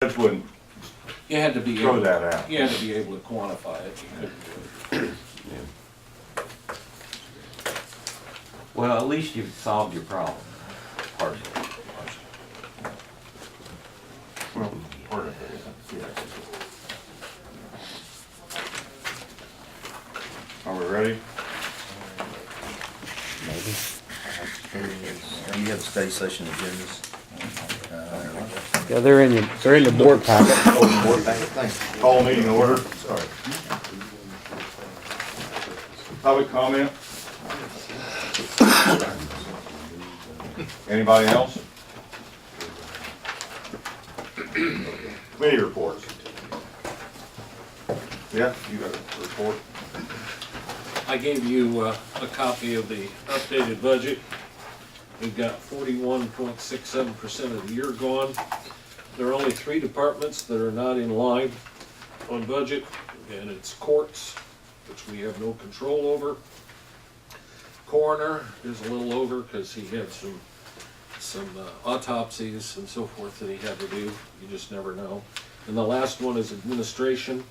Judge wouldn't You had to be throw able, that out. you had to be able to quantify it. You couldn't do it. Well, at least you've solved your problem, partially. Well, part of it, yeah. Are we ready? Maybe. You have study session agendas. Yeah, they're in the board packet. Oh, board packet, thanks. Call meeting to order. Sorry. Public comment? Anybody else? Committee reports. Yeah, you got a report? I gave you a copy of the updated budget. We've got 41.67% of the year gone. There are only 3 departments that are not in line on budget, and it's courts, which we have no control over. Coroner is a little over because he had some autopsies and so forth that he had to do. You just never know. And the last one is administration,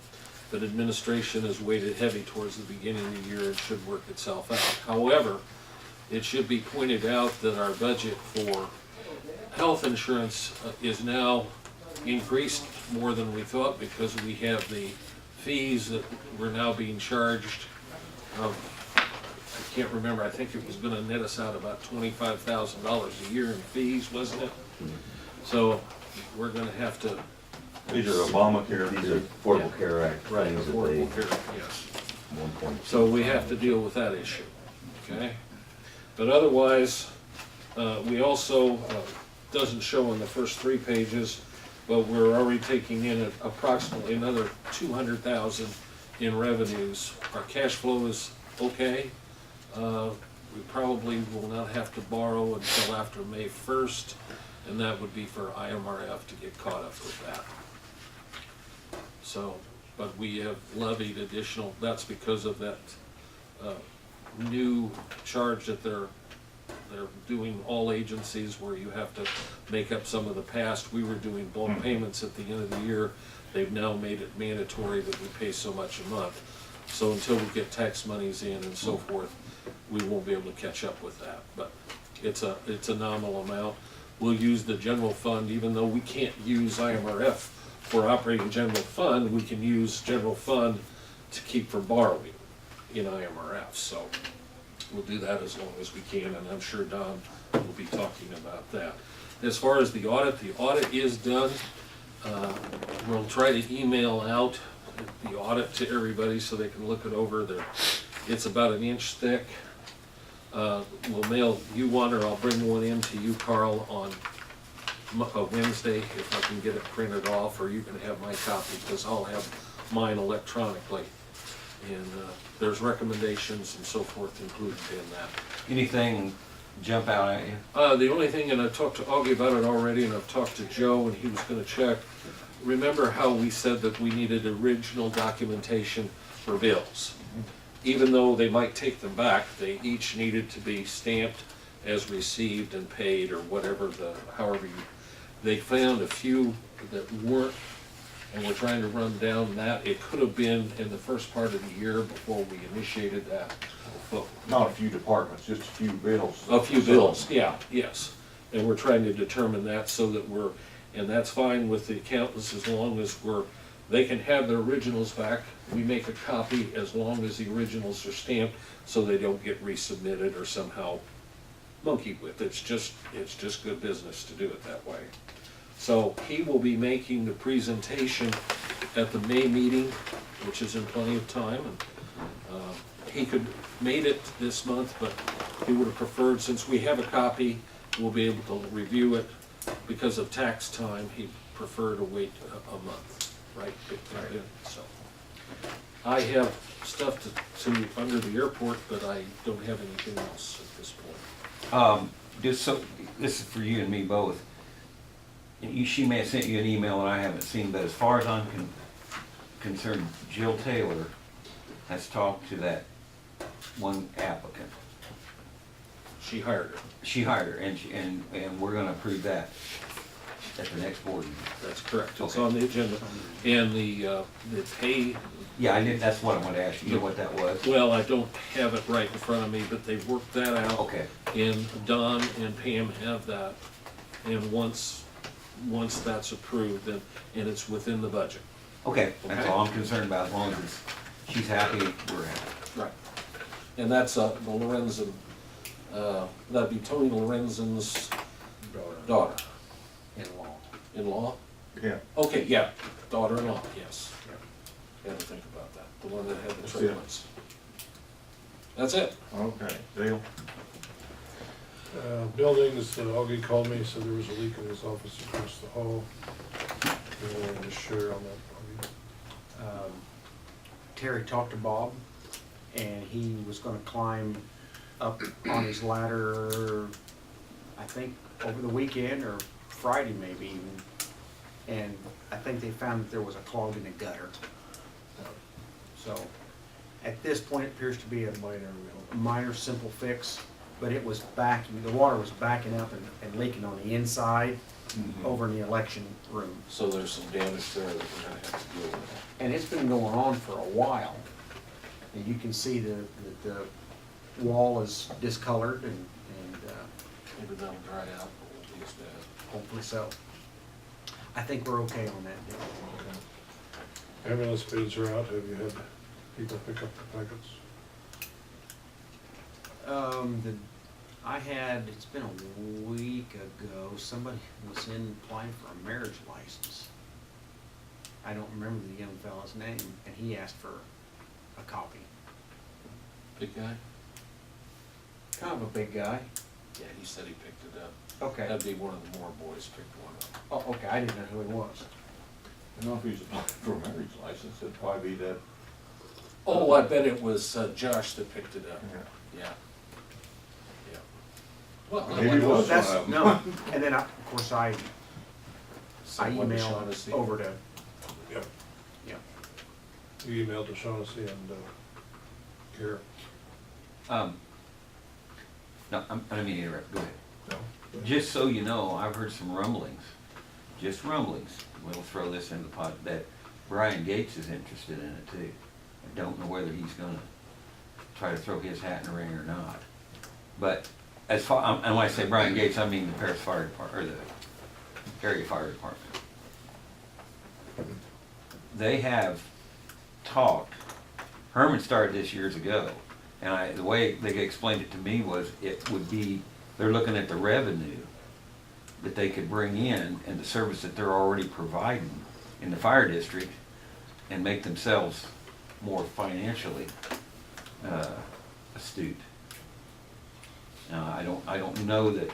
but administration is weighted heavy towards the beginning of the year and should work itself out. However, it should be pointed out that our budget for health insurance is now increased more than we thought because we have the fees that we're now being charged. I can't remember, I think it was gonna net us out about $25,000 a year in fees, wasn't it? So we're gonna have to. These are Obamacare. These are Affordable Care Act Right, things that Affordable they, Care, yes. 1.2. So we have to deal with that issue, okay? But otherwise, we also, doesn't show in the first 3 pages, but we're already taking in approximately another 200,000 in revenues. Our cash flow is okay. We probably will not have to borrow until after May 1st, and that would be for IMRF to get caught up with that. So, but we have levied additional, that's because of that new charge that they're doing all agencies where you have to make up some of the past. We were doing bulk payments at the end of the year. They've now made it mandatory that we pay so much a month. So until we get tax monies in and so forth, we won't be able to catch up with that. But it's a nominal amount. We'll use the general fund, even though we can't use IMRF for operating general fund, we can use general fund to keep from borrowing in IMRF. So we'll do that as long as we can, and I'm sure Don will be talking about that. As far as the audit is done. We'll try to email out the audit to everybody so they can look it over. It's about 1 inch thick. We'll mail you one, or I'll bring one in to you, Carl, on Wednesday if I can get it printed off, or you can have my copy because I'll have mine electronically. And there's recommendations and so forth included in that. Anything jump out at you? The only thing, and I talked to Augie about it already, and I've talked to Joe, and he was gonna check. Remember how we said that we needed original documentation for bills? Even though they might take them back, they each needed to be stamped as received and paid, or whatever they found a few that weren't, and we're trying to run down that. It could have been in the first part of the year before we initiated that. But Not a few departments, just a few bills. a few bills, yeah, yes. And we're trying to determine that so that and that's fine with the accountants as long as they can have their originals back. We make a copy as long as the originals are stamped so they don't get resubmitted or somehow monkeyed with. It's just good business to do it that way. So he will be making the presentation at the May meeting, which is in plenty of time. And he could made it this month, but he would have preferred, since we have a copy, we'll be able to review it. Because of tax time, he'd prefer to wait a month, right? So I have stuff to under the airport, but I don't have anything else at this point. Just so, this is for you and me both. She may have sent you an email and I haven't seen, but as far as I'm concerned, Jill Taylor has talked to that one applicant. She hired her. She hired her, and we're gonna approve that. at the next board meeting. That's correct, it's Okay. on the agenda. And the pay, Yeah, I did, that's what I wanted to ask you, what that was. well, I don't have it right in front of me, but they've worked that out. Okay, And Don and Pam have that, and once that's approved, and it's within the budget. okay, that's Okay. all I'm concerned about, as long as it's, she's happy, we're happy. Right. And that's the Lorenzen, that'd be Tony Lorenzen's daughter. In-law. In-law? Yeah, Okay, yeah, daughter-in-law, yes. Had to think about that, the one that had the That's triplets. That's it. okay, Dale, Buildings, Augie called me, said there was a leak in his office across the hall. You wanted to share on that, Augie? Terry talked to Bob, and he was gonna climb up on his ladder, I think, over the weekend, or Friday maybe even. And I think they found that there was a clog in the gutter. So, at this point, it appears to be a minor, simple fix, but it was backing, the water was backing up and leaking on the inside over in the election room. So there's some damage there that we're gonna have to deal with. And it's been going on for a while. And you can see the wall is discolored and Maybe that'll dry out, but won't be as bad. hopefully so. I think we're okay on that deal. Ambulance bids are out, have you had people pick up the packets? It's been a week ago, somebody was in applying for a marriage license. I don't remember the young fella's name, and he asked for a copy. Big guy? Kind of a big guy. Yeah, he said he picked it up. Okay. That'd be one of the more boys picked one up. Oh, okay, I didn't know who he was. I don't know if he's applying for a marriage license, it'd probably be that. Oh, I bet it was Josh that picked it up. Yeah. Yeah. Yeah. Well, I Maybe it wonder- was. That's, one of 'em. no, and then of course I Send one to emailed Shaughnessy. over to, Yep. yeah. You emailed to Shaughnessy and Kara. No, I didn't mean to interrupt, go ahead. No? Just so you know, I've heard some rumblings, just rumblings, we'll throw this in the pot, that Brian Gates is interested in it too. I don't know whether he's gonna try to throw his hat in the ring or not. But as far, and when I say Brian Gates, I mean the Paris Fire Department, or the area fire department. They have talked, Herman started this years ago, and the way they explained it to me was it would be, they're looking at the revenue that they could bring in and the service that they're already providing in the fire district and make themselves more financially astute. Now, I don't know that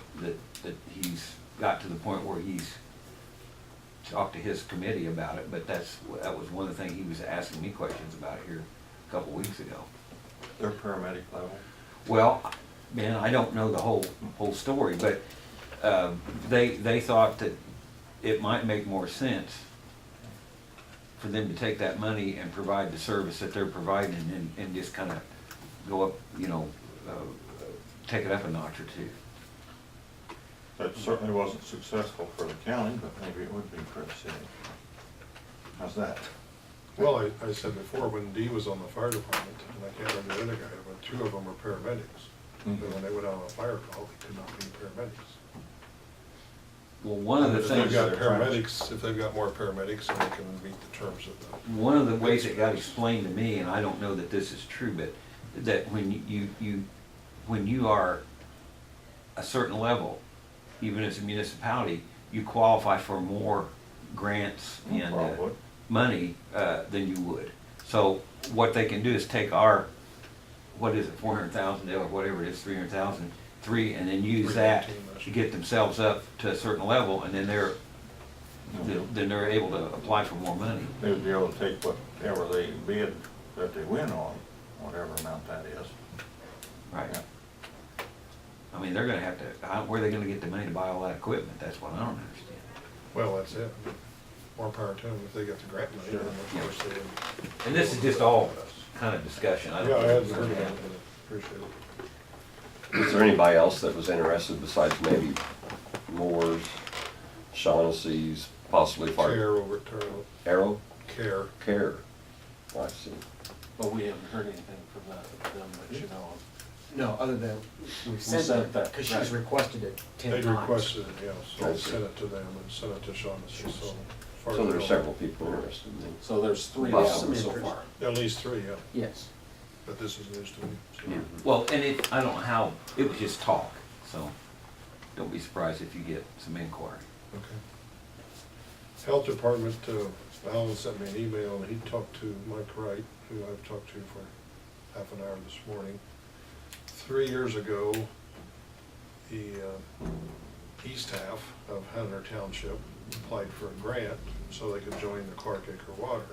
he's got to the point where he's talked to his committee about it, but that was one of the things he was asking me questions about here a couple weeks ago. They're paramedic level. Well, man, I don't know the whole story, but they thought that it might make more sense for them to take that money and provide the service that they're providing and just kind of go up, take it up a notch or two. That certainly wasn't successful for the county, but maybe it would be for the city. How's that? Well, I said before, when Dee was on the fire department, and I can't remember the other guy, but two of them were paramedics. But when they went out on a fire call, they could not be paramedics. Well, one of the If they've things, got paramedics, if they've got more paramedics, then they can meet the terms of the. one of the ways it got explained to me, and I don't know that this is true, but that when you are a certain level, even as a municipality, you qualify for more grants and Probably. money than you would. So what they can do is take our, what is it, 400,000 or whatever it is, 300,000, and then use that to get themselves up to a certain level, and then they're able to apply for more money. They would be able to take whatever they bid that they win on, whatever amount that is. Right. Yeah. I mean, they're gonna have to, where are they gonna get the money to buy all that equipment? That's what I don't understand. Well, that's it. More power to them if they get the grant money, then of course they would. And this is just all kind of discussion. I don't Yeah, I hadn't know. heard of that, but I appreciate it. Is there anybody else that was interested besides maybe Moore's, Shaughnessy's, possibly Fire. Care over at Turtle, Arrow? Care. Care. I see. But we haven't heard anything from them that you know of. No, other than we sent sent it, that, because right. she's requested it 10 They times. requested it, yeah, so I I see. sent it to them and sent it to Shaughnessy, so. as far So as I there are know, several people interested in it. So there's 3 Well, out some so interest. far. At least 3, yeah, Yes. but this is news to me. so. Yeah. Well, and it, I don't know how, it was just talk, so don't be surprised if you get some inquiry. Okay. Health Department, Alan sent me an email, and he talked to Mike Wright, who I've talked to for half an hour this morning. 3 years ago, the east half of Hunter Township applied for a grant so they could join the Clark Acre Water.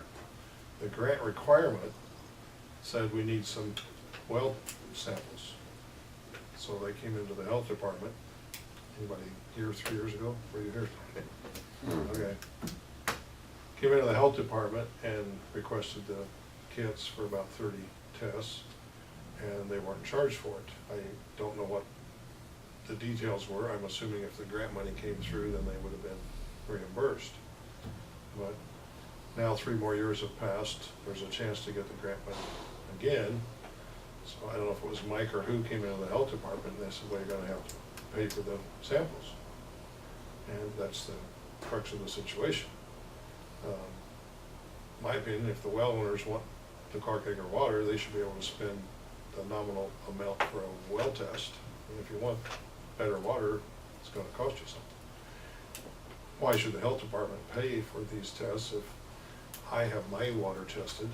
The grant requirement said we need some well samples. So they came into the Health Department. Anybody here 3 years ago? Were you here? Okay. Came into the Health Department and requested the kits for about 30 tests, and they weren't charged for it. I don't know what the details were. I'm assuming if the grant money came through, then they would have been reimbursed. But now 3 more years have passed. There's a chance to get the grant money again. So I don't know if it was Mike or who came into the Health Department, and they said, well, you're gonna have to pay for the samples. And that's the crux of the situation. My opinion, if the well owners want the Clark Acre water, they should be able to spend the nominal amount for a well test. And if you want better water, it's gonna cost you something. Why should the Health Department pay for these tests if I have my water tested,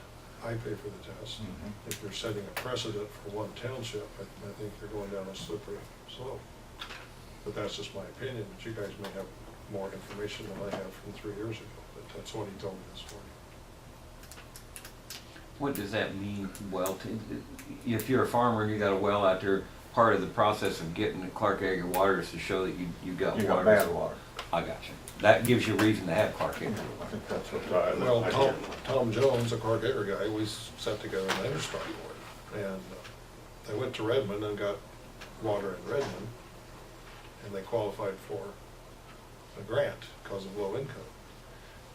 I pay for the test? If you're setting a precedent for one township, I think you're going down a slippery slope. But that's just my opinion, but you guys may have more information than I have from 3 years ago, but that's what he told me this morning. What does that mean, if you're a farmer and you got a well out there, part of the process of getting the Clark Acre water is to show that you got water? You got bad water. I got you. That gives you a reason to have Clark Acre. I think that's what Well, I Tom Jones, a Clark Acre guy, we set together an Interstrike board, and they went to Redmond and got water in Redmond, and they qualified for a grant because of low income.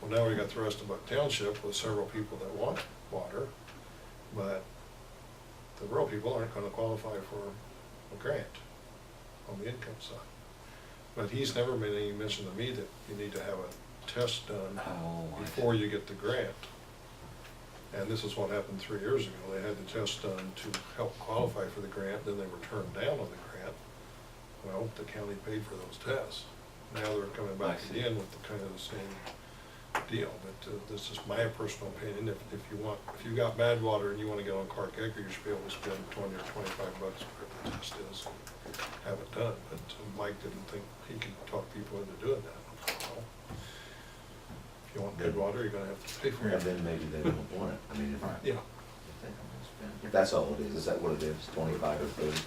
Well, now we got the rest of Buck Township with several people that want water, but the rural people aren't gonna qualify for a grant on the income side. But he's never made any mention to me that you need to have a test done Oh, I see. before you get the grant. And this is what happened 3 years ago. They had the test done to help qualify for the grant, then they were turned down on the grant. Well, the county paid for those tests. Now they're coming back I see. again with the kind of the same deal. But this is my personal opinion. If you got bad water and you wanna get on Clark Acre, you should be able to spend 20 or 25 bucks whatever the test is and have it done. But Mike didn't think he could talk people into doing that. Well, if you want good water, you're gonna have to pay for Yeah, it. then maybe they don't want it. I mean, Yeah, if that's all it is that what it is, 25 or 30? Is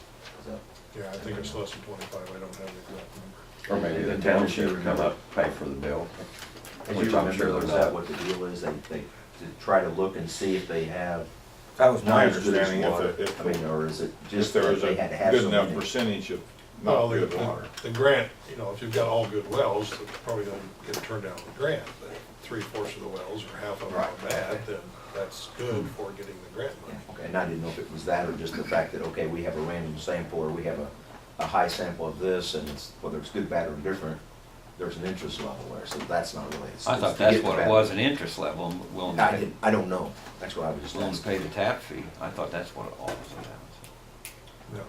that? yeah, I think it's less than 25. I don't have the exact number. Or maybe the township come up, pay for the bill. As Which you I'm sure remember, they're was that not. what the deal is? They to try to look and see if they have. That was my not as good as understanding, water. if I mean, or is it if just there that was they a had to have good so enough many? percentage of Well, not good water. the grant, you know, if you've got all good wells, they're probably gonna get turned down the grant. But 3/4 of the wells or half of them are bad, then that's good for getting the grant Yeah, money. okay, and I didn't know if it was that or just the fact that, okay, we have a random sample or we have a high sample of this and it's, whether it's good, bad or different, there's an interest level there, so that's not really. I it's thought to that's get the what it bad. was, an interest level, and willing to pay, I don't know. That's what I was just willing to asking. pay the tap fee. I thought that's what it all was about. No.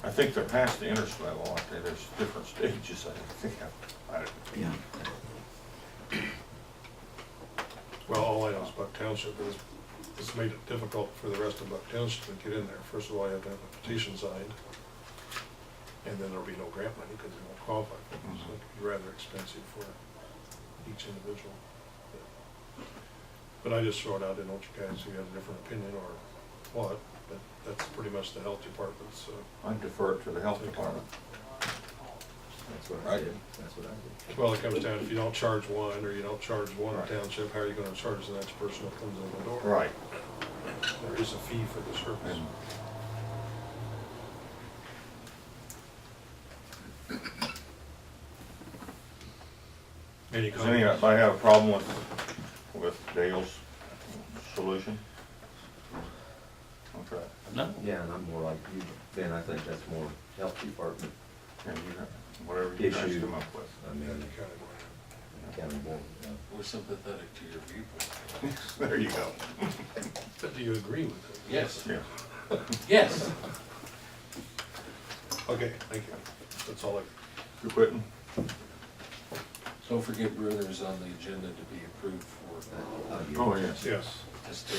I think they're past the interest level, aren't they? There's different stages, I think. Yeah. Well, all I know is Buck Township is, it's made it difficult for the rest of Buck Township to get in there. First of all, you have to have a petition signed, and then there'll be no grant money because they won't qualify for it. So it could be rather expensive for each individual. But I just throw it out, I know you guys, if you have a different opinion or what, but that's pretty much the health department's, I defer it to the health department. That's what I did. That's what I did. well, it comes down, if you don't charge one or you don't charge one Right. township, how are you gonna charge the next person that comes in the door? Right. There is a fee for the service. And Any Does comments? anybody have a problem with Dale's solution? Okay. No, Yeah, and I'm more like you, Ben, I think that's more health department, And you, whatever you guys Issue. come up with. I Yeah, mean, the county board. county board, yeah. We're sympathetic to your viewpoint. There you go. But do you agree with it? Yes, Yeah. yes. Okay, thank you. That's all I, You quitting? Don't forget Brunner's on the agenda to be approved for, Oh, yes. yes, just to,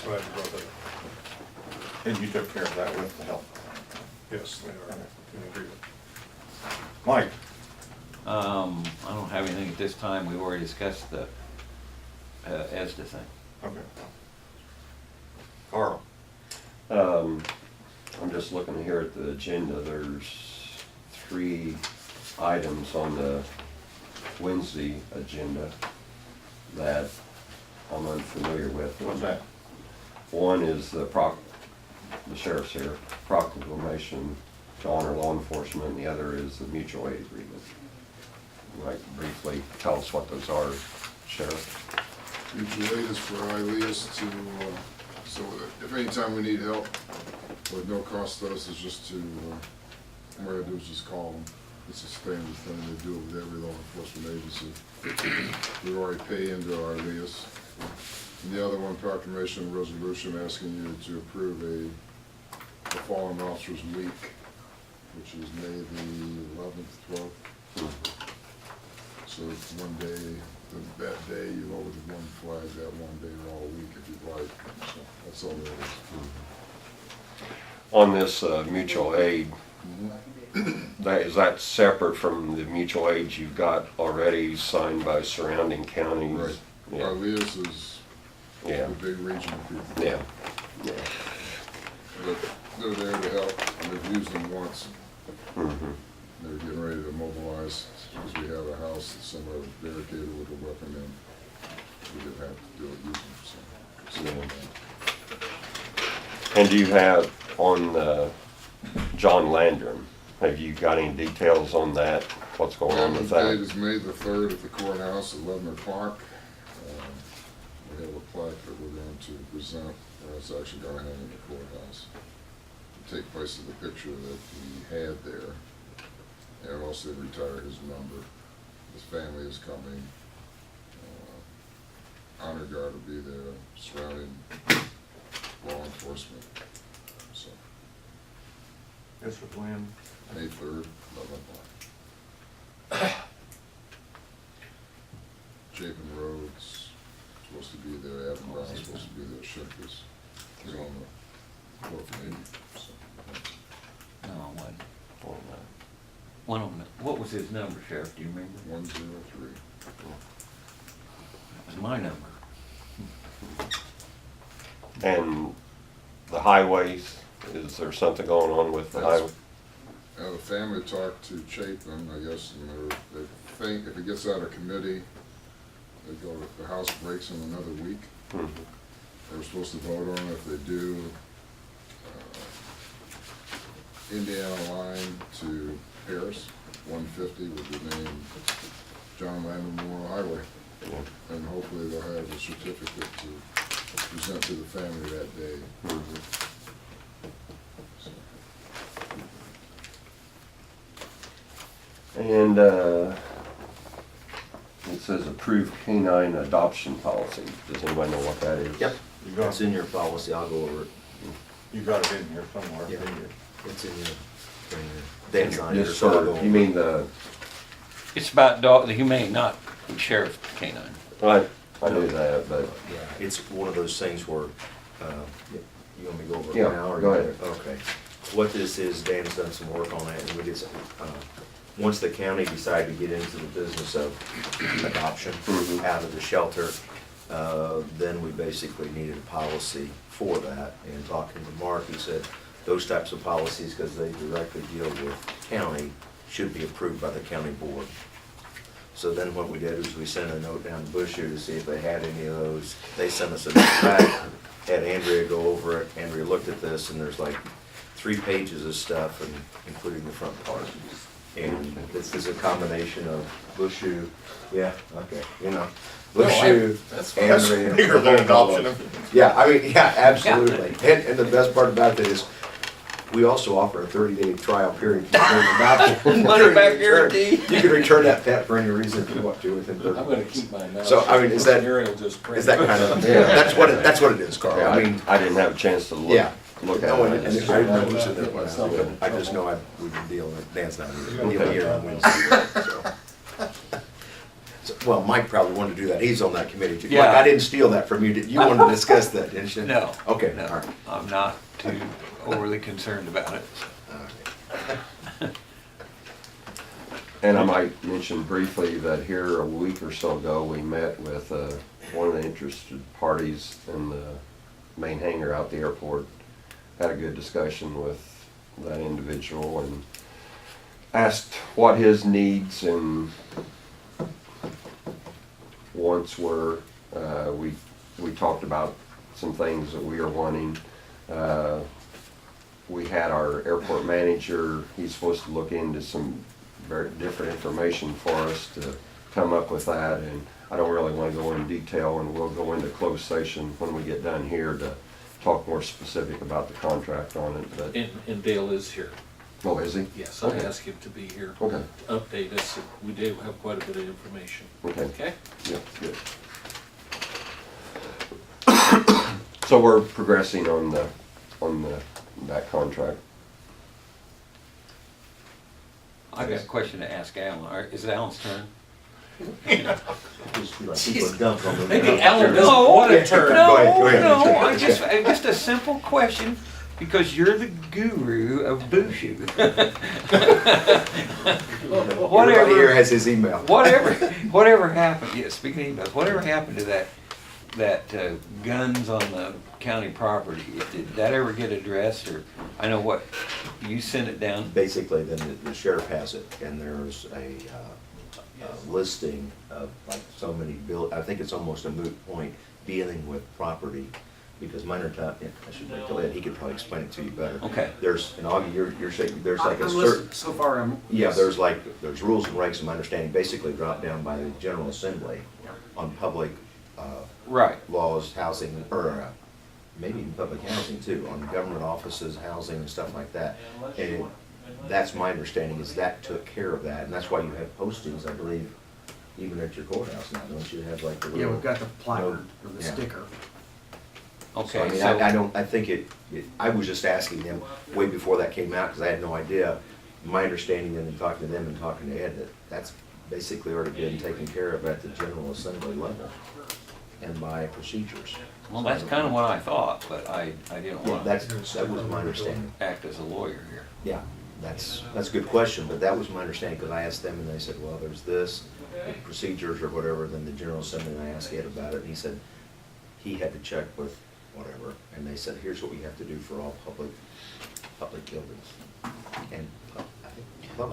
glad you brought that up. And you took care of that with the help. Yes, they are in agreement. Mike? I don't have anything at this time. We already discussed the, ESDA thing. Okay. Carl? I'm just looking here at the agenda, there's 3 items on the Wednesday agenda that I'm unfamiliar with. What's that? One is the sheriff's here, proclamation to honor law enforcement, and the other is the mutual aid agreement. You might briefly tell us what those are, Sheriff? Mutual aid is for ILEAs to, so that if anytime we need help, with no cost to us, it's just to, all we gotta do is just call them. It's a standard thing they do with every law enforcement agency. We already pay into our ILEAs. And the other one, proclamation resolution asking you to approve a fallen officers week, which is May the 11th, 12th. So it's one day, that day you lower the one flag that one day or all week if you'd like. So that's all that is. On this mutual aid, is that separate from the mutual aids you've got already signed by surrounding counties? Right. Yeah, ILEAs is Yeah. the big regional people. yeah, yeah. But they're there to help, and they've used them once. Mhm. They're getting ready to mobilize, because we have a house that somebody barricaded with a weapon in. We didn't have to do it using them, so. And do you have on John Landrum, have you got any details on that? What's going on with Landon's date that? is May the 3rd at the courthouse, 11 o'clock. We have a plaque that we're going to present, or it's actually going to hang in the courthouse. Take place of the picture that he had there, and also retire his number. His family is coming. Honor Guard will be there, surrounding law enforcement. So, This was when? May 3rd, 11 o'clock. Chapin Rhodes supposed to be there, Adam Brown's supposed to be there, Shipkus. He's on the court committee, so. No, one of them, what was his number, Sheriff, do you remember? 103. That was my number. And the highways, is there something going on with the highway? The family talked to Chapin, I guess, and they think if it gets out of committee, they go, if the House breaks in another week, Mhm. they're supposed to vote on it. If they do, Indiana line to Paris, 150 would be named John Landon Memorial Highway. And hopefully they'll have a certificate to present to the family that day. So, And it says approved canine adoption policy. Does anybody know what that is? Yep, You got, it's in your policy, I'll go over it. you got it in here somewhere, Yeah. didn't you? It's in your, Dan signed it, This so I'll go for, over you it. mean the, It's about dog, the humane, not sheriff canine. I knew that, but, Yeah, it's one of those things where, you want me to go over it Yeah, now? or go you- ahead. Okay. What this is, Dan's done some work on it, and we did some, once the county decided to get into the business of adoption Mhm. out of the shelter, then we basically needed a policy for that. And talking to Mark, he said those types of policies, because they directly deal with county, should be approved by the county board. So then what we did was we sent a note down to Busher to see if they had any of those. They sent us a note back, had Andrea go over it. Andrea looked at this, and there's like 3 pages of stuff, and including the front part. And this is a combination of Bush shoe, yeah, okay, you know, No, Bush shoe. That's and That's the- bigger than adoption of. Yeah, I mean, yeah, absolutely. And the best part about that is, we also offer a 30-day trial period. Money back guarantee. You can return that pet for any reason if you want to within 30 I'm gonna days. keep my mouth. So, I mean, is that- Gary will just print Is that it. kind of, that's what it is, Carl. I mean, I didn't have a chance to yeah. look at No, and it. I didn't know who's in there, but I just know we've been dealing with, Dan's not here, he'll be here on Wednesday, so. Well, Mike probably wanted to do that, he's on that committee too. Mike, Yeah. I didn't steal that from you, you wanted to discuss that, didn't you? No. Okay, all No, right. I'm not too overly concerned about it. And I might mention briefly that here a week or so ago, we met with one of the interested parties in the main hangar out the airport. Had a good discussion with that individual and asked what his needs and wants were. We talked about some things that we are wanting. We had our airport manager, he's supposed to look into some very different information for us to come up with that, and I don't really want to go in detail, and we'll go into closed session when we get done here to talk more specific about the contract on it, but, And Dale is here. oh, is he? Yes, I Okay. asked him to be here Okay, to update us. We do have quite a bit of information. okay. Okay? Yeah, good. So we're progressing on that contract. I got a question to ask Alan. Is it Alan's turn? Just feel like people are dumped on the- Maybe Alan No, doesn't want a turn. Go ahead, go ahead. No, just a simple question, because you're the guru of Bushu. Everybody here has his email. Whatever happened, yeah, speaking of emails, whatever happened to that guns on the county property? Did that ever get addressed, or, I know what, you sent it down? Basically, then the sheriff has it, and there's a listing of like so many I think it's almost a moot point dealing with property, because minor top, yeah, I should wait till Ed, he could probably explain it to you better. Okay. There's, and Augie, you're shaking, there's like a I'm certain, listening. So far, I'm. yeah, there's rules and regs, of my understanding, basically dropped down by the General Assembly on public, Right. laws, housing, or maybe even public housing too, on government offices, housing and stuff like that. And that's my understanding, is that took care of that, and that's why you have postings, I believe, even at your courthouse now, don't you have like the little. Yeah, we've got the placard, or the Yeah. sticker. So, I Okay, mean, so, I don't, I think I was just asking them way before that came out, because I had no idea. My understanding, and then talking to them and talking to Ed, that that's basically already been taken care of at the General Assembly level and by procedures. well, that's kind of what I thought, but I didn't Yeah, want that to was my understanding. act as a lawyer here. Yeah, that's a good question, but that was my understanding, because I asked them and they said, well, there's this, procedures or whatever, then the General Assembly, and I asked Ed about it, and he said he had to check with whatever, and they said, here's what we have to do for all public buildings. And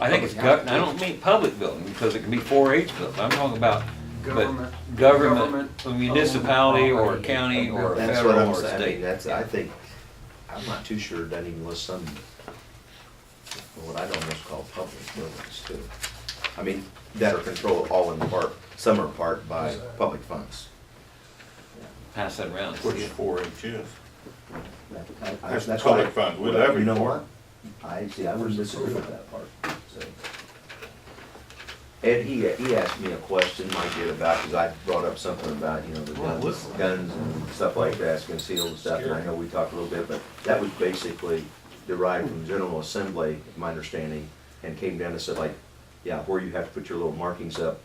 I think it's, I don't mean public building, because it can be 4-H buildings, I'm talking about, Government. but government, a municipality or a county or a That's what federal I'm or a saying, I mean, state. that's, I think, I'm not too sure, it doesn't even list some, what I'd almost call public buildings too. I mean, that are controlled all in part, some are part by public funds. Pass that around. Which 4-H is. That's That's public why- funds, with every You know part. what? I wouldn't disagree with that part, so. Ed, he asked me a question, Mike did, about, because I brought up something about, you know, the guns and stuff like that, concealed stuff, and I know we talked a little bit, but that was basically derived from General Assembly, my understanding, and came down and said like, yeah, where you have to put your little markings up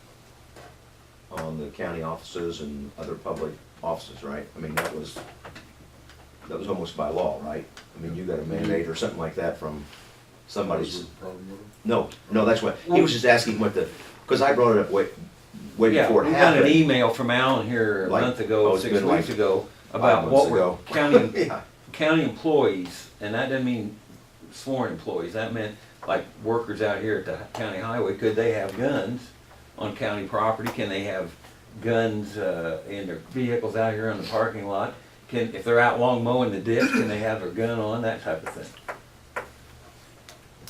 on the county offices and other public offices, right? I mean, that was almost by law, right? I mean, you got a mandate or something like that from somebody's. No, that's what, he was just asking what the, because I brought it up way Yeah, before we it got an happened. email from Alan here a Like, month ago, oh, it's 6 been weeks like ago, 5 about months what were ago. Yeah. county employees, and that doesn't mean sworn employees, that meant like workers out here at the county highway, could they have guns on county property? Can they have guns in their vehicles out here on the parking lot? If they're out long mowing the ditch, can they have their gun on, that type of thing?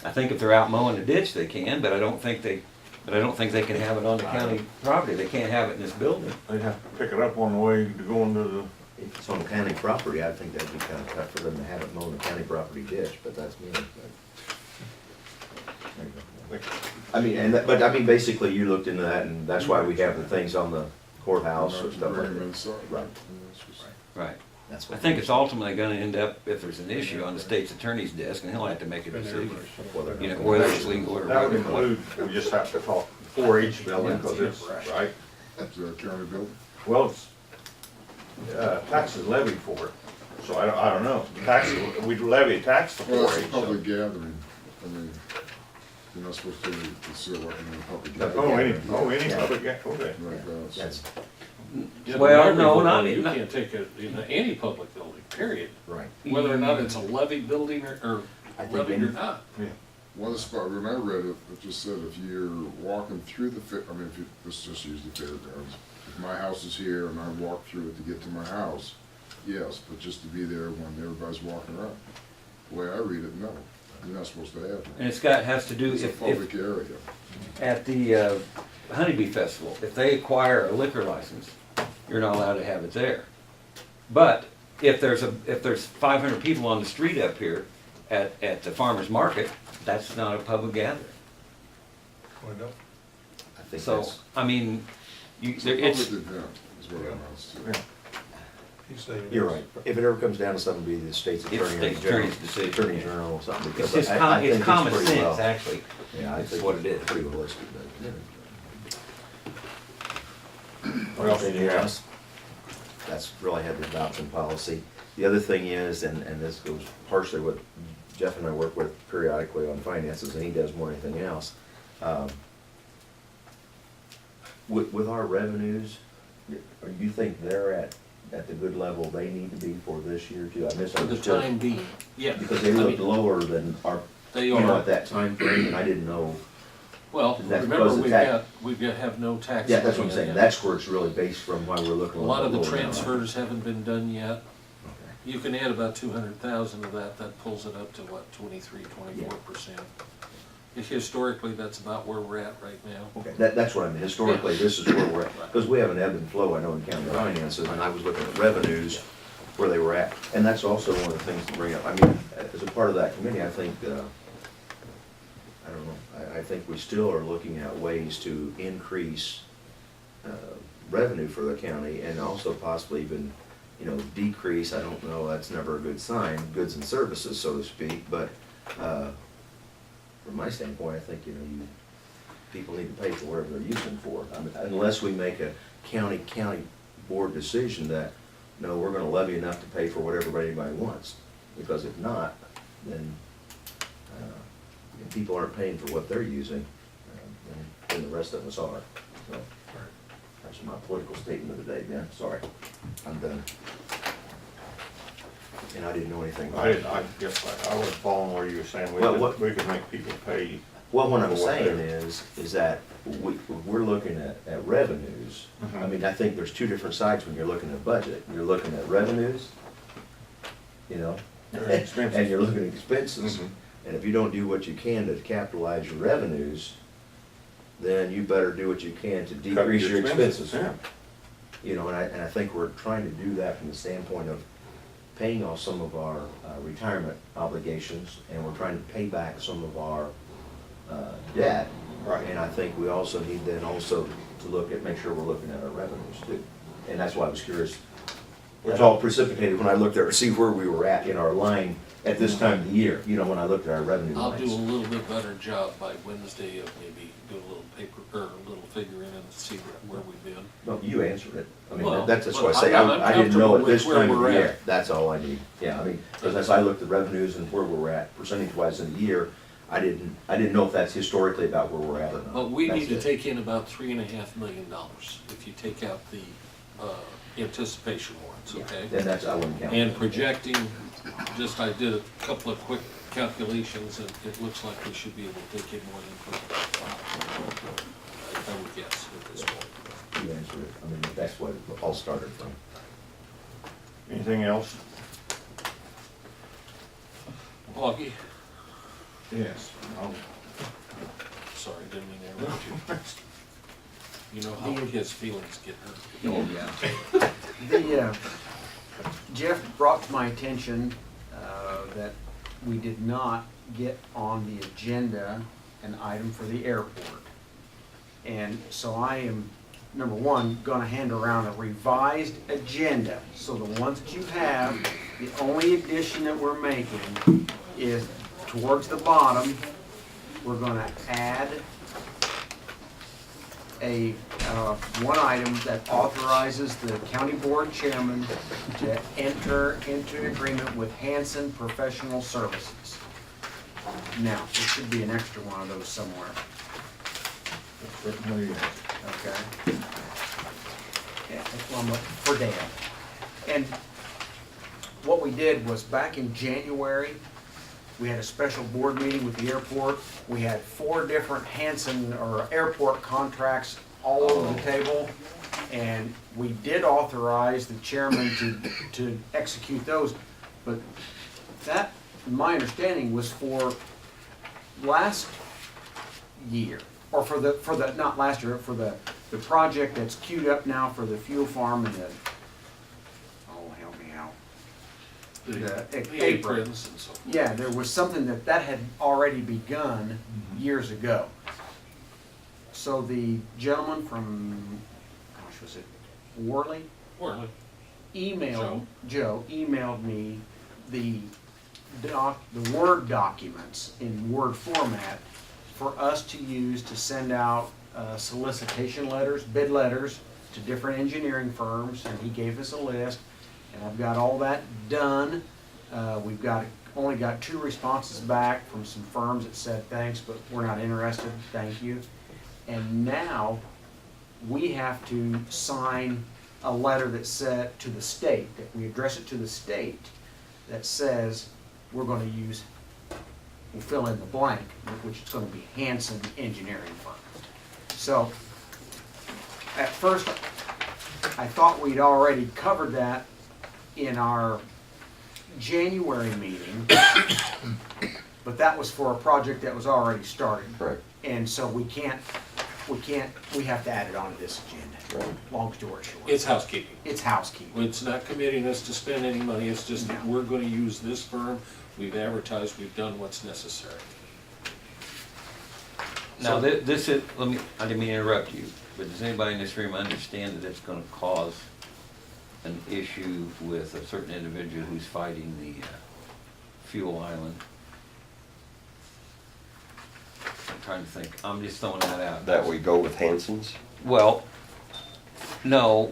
I think if they're out mowing the ditch, they can, but I don't think they can have it on the county property. They can't have it in this building. They'd have to pick it up on the way to go into the, If it's on county property, I think that'd be kind of tough for them to have it mowing the county property ditch, but that's me. There you go. I mean, but I mean, basically, you looked into that, and that's why we have the things on the courthouse or stuff like Bring 'em that. inside. Right. Right. That's I what. think it's ultimately gonna end up, if there's an issue, on the state's attorney's desk, and he'll have to make a decision. Whether- You know, whether it's legal or that would what. include, we just have to talk for each building, because it's, right? Is that a county building? Well, it's, taxes levied for it, so I don't know. Taxes, we levy a tax for Well, it's a 4-H, so. public gathering. I mean, you're not supposed to consider like in a public That's- gathering. Any public, okay. Like that, so- That's, Yeah, Well, but no, every not building, in- You not- can't take it in any public building, period. right. Whether or not it's a levy building or I think levied or any- not. One spot, when I read it, it just said if you're walking through the I mean, if you, let's just use the fairgrounds. If my house is here and I walk through it to get to my house, yes, but just to be there when everybody's walking around. The way I read it, no, you're not supposed to have it. And has to do, It's a if public area. at the Honeybee Festival, if they acquire a liquor license, you're not allowed to have it there. But if there's 500 people on the street up here at the farmer's market, that's not a public gathering. Why not? I think So, that's, I mean, It's a it's, public event, is what it amounts to. Yeah. He's saying. you're right. If it ever comes down to something, it'd be the state's It's attorney. state's general- attorney's decision, Attorney yeah. general or something. it's because just I think it's common pretty sense, well- actually. Yeah, I That's think what it is. Pretty well listed, but. What else do you Anything have? else? That's really had the adoption policy. The other thing is, and this goes partially what Jeff and I work with periodically on finances, and he does more than anything else. With our revenues, do you think they're at the good level they need to be for this year too? I For the misunderstood. time being, yeah. Because they I looked mean, lower than our, They you know, are. at that time frame, and I didn't know. Well, That's remember, because of we've got, have no tax. Yeah, that's what I'm money saying. yet. That's where it's really based from, why we're looking A a lot little of bit the lower now. transfers haven't been done yet. Okay. You can add about 200,000 of that, that pulls it up to what, 23-24%. Historically, that's about where we're at right now. Okay, that's what I mean, historically, this is where we're at, because we have an ebb and flow, I know, in county finances, and I was looking at revenues, where they were at, and that's also one of the things to bring up, I mean, as a part of that committee, I think, I don't know, I think we still are looking at ways to increase, revenue for the county, and also possibly even, you know, decrease, I don't know, that's never a good sign, goods and services, so to speak, but, from my standpoint, I think, you know, people need to pay for whatever they're using for. I mean, unless we make a county board decision that, no, we're gonna levy enough to pay for whatever anybody wants. Because if not, then, if people aren't paying for what they're using, then the rest of us are. So, that's my political statement of the day, Ben, sorry, I'm done. And I didn't know anything about it. I guess I was following where you were saying, Well, we could make people pay. Well, what I'm for what saying they're- is that we're looking at revenues. I Mhm. mean, I think there's two different sides when you're looking at budget. You're looking at revenues, you know, And expenses. and you're looking at expenses. Mhm. And if you don't do what you can to capitalize your revenues, then you better do what you can to Cut decrease your expenses. Yeah. You know, and I think we're trying to do that from the standpoint of paying off some of our retirement obligations, and we're trying to pay back some of our debt. Right. And I think we also need then also to look at, make sure we're looking at our revenues too. And that's why I was curious. It's all precipitated when I looked there to see where we were at in our line at this time of the year, you know, when I looked at our revenue I'll do a lines. little bit better job by Wednesday of maybe do a little paper, or a little figure in and see where we've been. No, you answered it. I mean, Well, that's why I but say, I'm I didn't know comfortable at this with where time of the we're year. at. That's all I need. Yeah, I mean, because as I looked at revenues and where we're at percentage-wise in the year, I didn't know if that's historically about where we're at or not. But we That's need to it. take in about $3.5 million if you take out the anticipation warrants, Yeah, okay? then that's, I wouldn't count. And that. projecting, I did a couple of quick calculations, and it looks like we should be able to take in more than 25. I would guess at this point. You answered it. I mean, that's what it all started from. Anything else? Augie? Yes. Oh, Sorry, didn't mean to interrupt you. You know how his feelings get hurt. Oh, yeah. The, Jeff brought to my attention, that we did not get on the agenda an item for the airport. And so I am, number one, gonna hand around a revised agenda. So the ones that you have, the only addition that we're making is towards the bottom, we're gonna add a, one item that authorizes the county board chairman to enter into agreement with Hanson Professional Services. Now, there should be an extra one of those somewhere, certainly, okay? Yeah, that's one for Dan. And what we did was back in January, we had a special board meeting with the airport. We had 4 different Hanson or airport contracts all over the table. And we did authorize the chairman to execute those. But that, my understanding, was for last year, or for the, not last year, for the project that's queued up now for the fuel farm and the, oh, help me out. The apron. aprons and so forth. Yeah, there was something that had already begun years ago. So the gentleman from, gosh, was it Worley? Or, Joe emailed me the Word documents in Word format for us to use to send out solicitation letters, bid letters to different engineering firms, and he gave us a list. And I've got all that done. We've only got 2 responses back from some firms that said, thanks, but we're not interested, thank you. And now, we have to sign a letter that said to the state, that we address it to the state, that says we're gonna use, we'll fill in the blank, which is gonna be Hanson Engineering Firm. So, at first, I thought we'd already covered that in our January meeting, but that was for a project that was already started. Correct. And so we have to add it onto this agenda. Right. Long story short. it's housekeeping. It's housekeeping. It's not committing us to spend any money, it's just that No. we're gonna use this firm, we've advertised, we've done what's necessary. Now, this is, I didn't mean to interrupt you, but does anybody in this room understand that it's gonna cause an issue with a certain individual who's fighting the fuel island? I'm trying to think, I'm just throwing that out. That we go with Hanson's? Well, no,